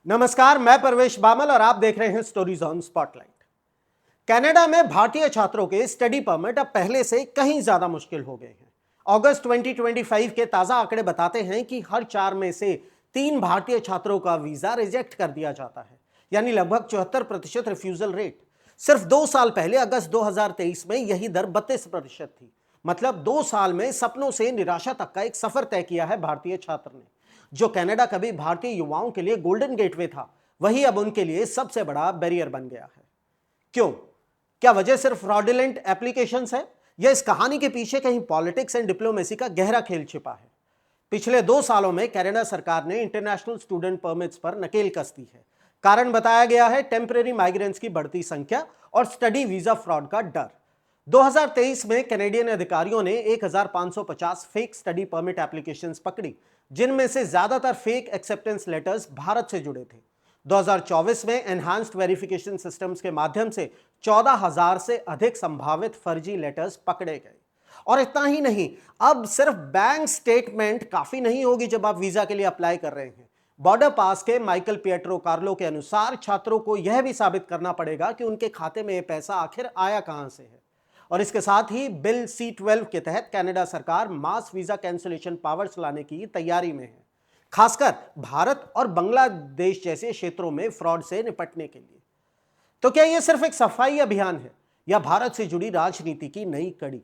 नमस्कार, मैं परवेश बामल और आप देख रहे हैं स्टोरीज ऑन स्पॉटलाइट। कनाडा में भारतीय छात्रों के स्टडी परमिट अब पहले से कहीं ज्यादा मुश्किल हो गए हैं। अगस्त 2025 के ताजा आंकड़े बताते हैं कि हर 4 में से 3 भारतीय छात्रों का वीजा रिजेक्ट कर दिया जाता है, यानी लगभग 74% रिफ्यूजल रेट। सिर्फ 2 साल पहले अगस्त 2023 में यही दर 32% थी। मतलब 2 साल में सपनों से निराशा तक का एक सफर तय किया है भारतीय छात्र ने। जो कनाडा कभी भारतीय युवाओं के लिए गोल्डन गेटवे था, वही अब उनके लिए सबसे बड़ा बैरियर बन गया है। क्यों? क्या वजह सिर्फ फ्रॉडुलेंट एप्लीकेशंस है, या इस कहानी के पीछे कहीं पॉलिटिक्स एंड डिप्लोमेसी का गहरा खेल छिपा है? पिछले 2 सालों में कनाडा सरकार ने इंटरनेशनल स्टूडेंट परमिट्स पर नकेल कस दी है। कारण बताया गया है टेम्परेरी माइग्रेंट्स की बढ़ती संख्या और स्टडी वीजा फ्रॉड का डर। 2023 में कैनेडियन अधिकारियों ने 1550 फेक स्टडी परमिट एप्लीकेशंस पकड़ी, जिनमें से ज्यादातर फेक एक्सेप्टेंस लेटर्स भारत से जुड़े थे। 2024 में एनहांस्ड वेरिफिकेशन सिस्टम्स के माध्यम से 14,000 से अधिक संभावित फर्जी लेटर्स पकड़े गए। और इतना ही नहीं, अब सिर्फ बैंक स्टेटमेंट काफी नहीं होगी जब आप वीजा के लिए अप्लाई कर रहे हैं। बॉर्डर पास के माइकल पिएट्रो कार्लो के अनुसार छात्रों को यह भी साबित करना पड़ेगा कि उनके खाते में यह पैसा आखिर आया कहां से है। और इसके साथ ही बिल C-12 के तहत कनाडा सरकार मास वीजा कैंसिलेशन पावर्स लाने की तैयारी में है, खासकर भारत और बांग्लादेश जैसे क्षेत्रों में फ्रॉड से निपटने के लिए। तो क्या यह सिर्फ एक सफाई अभियान है, या भारत से जुड़ी राजनीति की नई कड़ी?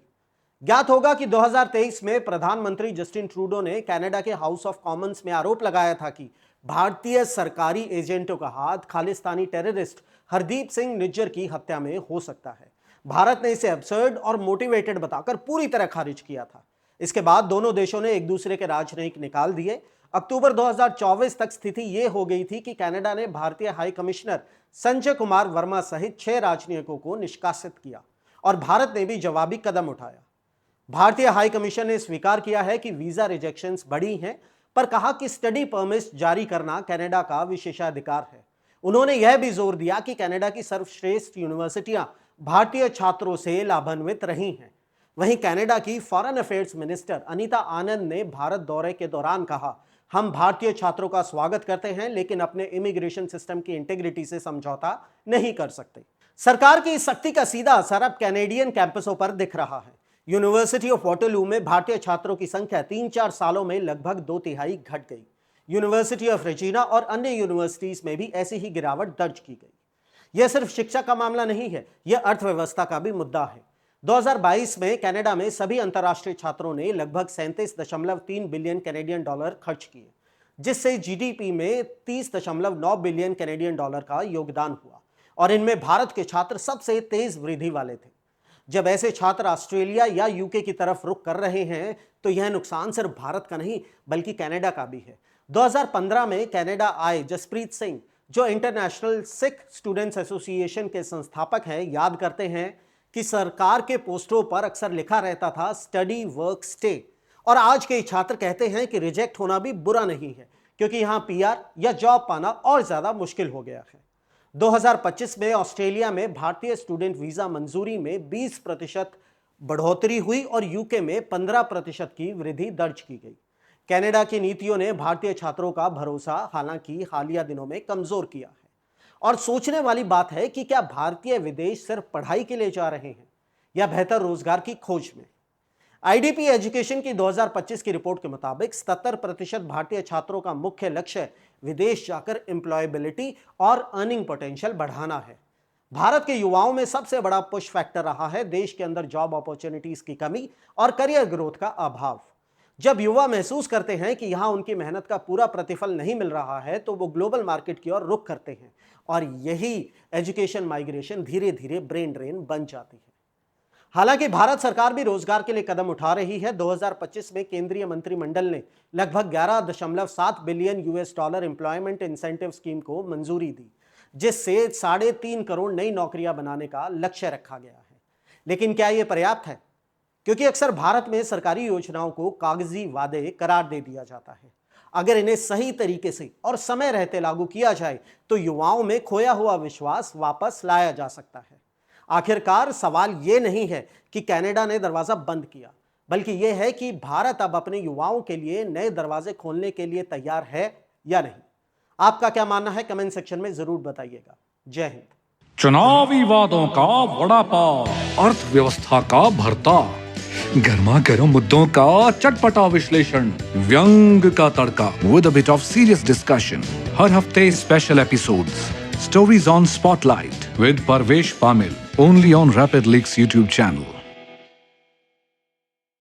ज्ञात होगा कि 2023 में प्रधानमंत्री जस्टिन ट्रूडो ने कनाडा के हाउस ऑफ कॉमन्स में आरोप लगाया था कि भारतीय सरकारी एजेंटों का हाथ खालिस्तानी टेररिस्ट हरदीप सिंह निज्जर की हत्या में हो सकता है। भारत ने इसे अब्सर्ड और मोटिवेटेड बताकर पूरी तरह खारिज किया था। इसके बाद दोनों देशों ने एक दूसरे के राजनयिक निकाल दिए। अक्टूबर 2024 तक स्थिति यह हो गई थी कि कनाडा ने भारतीय हाई कमिश्नर संजय कुमार वर्मा सहित 6 राजनयिकों को निष्कासित किया, और भारत ने भी जवाबी कदम उठाया। भारतीय हाई कमीशन ने स्वीकार किया है कि वीजा रिजेक्शंस बढ़ी हैं, पर कहा कि स्टडी परमिट जारी करना कनाडा का विशेषाधिकार है। उन्होंने यह भी जोर दिया कि कनाडा की सर्वश्रेष्ठ यूनिवर्सिटियां भारतीय छात्रों से लाभान्वित रही हैं। वहीं कनाडा की फॉरेन अफेयर्स मिनिस्टर अनीता आनंद ने भारत दौरे के दौरान कहा, हम भारतीय छात्रों का स्वागत करते हैं, लेकिन अपने इमिग्रेशन सिस्टम की इंटीग्रिटी से समझौता नहीं कर सकते। सरकार की इस सख्ती का सीधा असर अब कैनेडियन कैंपसों पर दिख रहा है। यूनिवर्सिटी ऑफ वाटरलू में भारतीय छात्रों की संख्या 3-4 सालों में लगभग 2/3 घट गई। यूनिवर्सिटी ऑफ रेजिना और अन्य यूनिवर्सिटीज में भी ऐसी ही गिरावट दर्ज की गई। यह सिर्फ शिक्षा का मामला नहीं है, यह अर्थव्यवस्था का भी मुद्दा है। 2022 में कनाडा में सभी अंतर्राष्ट्रीय छात्रों ने लगभग 37.3 बिलियन कैनेडियन डॉलर खर्च किए, जिससे जीडीपी में 30.9 बिलियन कैनेडियन डॉलर का योगदान हुआ। और इनमें भारत के छात्र सबसे तेज वृद्धि वाले थे। जब ऐसे छात्र ऑस्ट्रेलिया या यूके की तरफ रुख कर रहे हैं, तो यह नुकसान सिर्फ भारत का नहीं बल्कि कनाडा का भी है। 2015 में कनाडा आए जसप्रीत सिंह, जो इंटरनेशनल सिख स्टूडेंट्स एसोसिएशन के संस्थापक हैं, याद करते हैं कि सरकार के पोस्टरों पर अक्सर लिखा रहता था स्टडी वर्क स्टे। और आज के छात्र कहते हैं कि रिजेक्ट होना भी बुरा नहीं है, क्योंकि यहां पीआर या जॉब पाना और ज्यादा मुश्किल हो गया है। 2025 में ऑस्ट्रेलिया में भारतीय स्टूडेंट वीजा मंजूरी में 20% बढ़ोतरी हुई और यूके में 15% की वृद्धि दर्ज की गई। कनाडा की नीतियों ने भारतीय छात्रों का भरोसा हालांकि हालिया दिनों में कमजोर किया है। और सोचने वाली बात है कि क्या भारतीय विदेश सिर्फ पढ़ाई के लिए जा रहे हैं, या बेहतर रोजगार की खोज में? आईडीपी एजुकेशन की 2025 की रिपोर्ट के मुताबिक 77% भारतीय छात्रों का मुख्य लक्ष्य विदेश जाकर एम्प्लॉयबिलिटी और अर्निंग पोटेंशियल बढ़ाना है। भारत के युवाओं में सबसे बड़ा पुश फैक्टर रहा है देश के अंदर जॉब अपॉर्चुनिटीज की कमी और करियर ग्रोथ का अभाव। जब युवा महसूस करते हैं कि यहां उनकी मेहनत का पूरा प्रतिफल नहीं मिल रहा है, तो वो ग्लोबल मार्केट की ओर रुख करते हैं, और यही एजुकेशन माइग्रेशन धीरे धीरे ब्रेन ड्रेन बन जाती है। हालांकि भारत सरकार भी रोजगार के लिए कदम उठा रही है। 2025 में केंद्रीय मंत्रिमंडल ने लगभग 11.7 billion US dollar employment incentive scheme को मंजूरी दी, जिससे 3.5 करोड़ नई नौकरियां बनाने का लक्ष्य रखा गया है। लेकिन क्या यह पर्याप्त है? क्योंकि अक्सर भारत में सरकारी योजनाओं को कागजी वादे करार दे दिया जाता है। अगर इन्हें सही तरीके से और समय रहते लागू किया जाए, तो युवाओं में खोया हुआ विश्वास वापस लाया जा सकता है। आखिरकार सवाल यह नहीं है कि कनाडा ने दरवाजा बंद किया, बल्कि यह है कि भारत अब अपने युवाओं के लिए नए दरवाजे खोलने के लिए तैयार है या नहीं। आपका क्या मानना है कमेंट सेक्शन में जरूर बताइएगा। जय हिंद। चुनावी वादों का वड़ा पाव, अर्थव्यवस्था का भरता, गर्मा गर्म मुद्दों का चटपटा विश्लेषण, व्यंग का तड़का with a bit of serious discussion. हर हफ्ते special episodes, stories on spotlight with Parvesh Pamil, only on rapid leaks YouTube channel.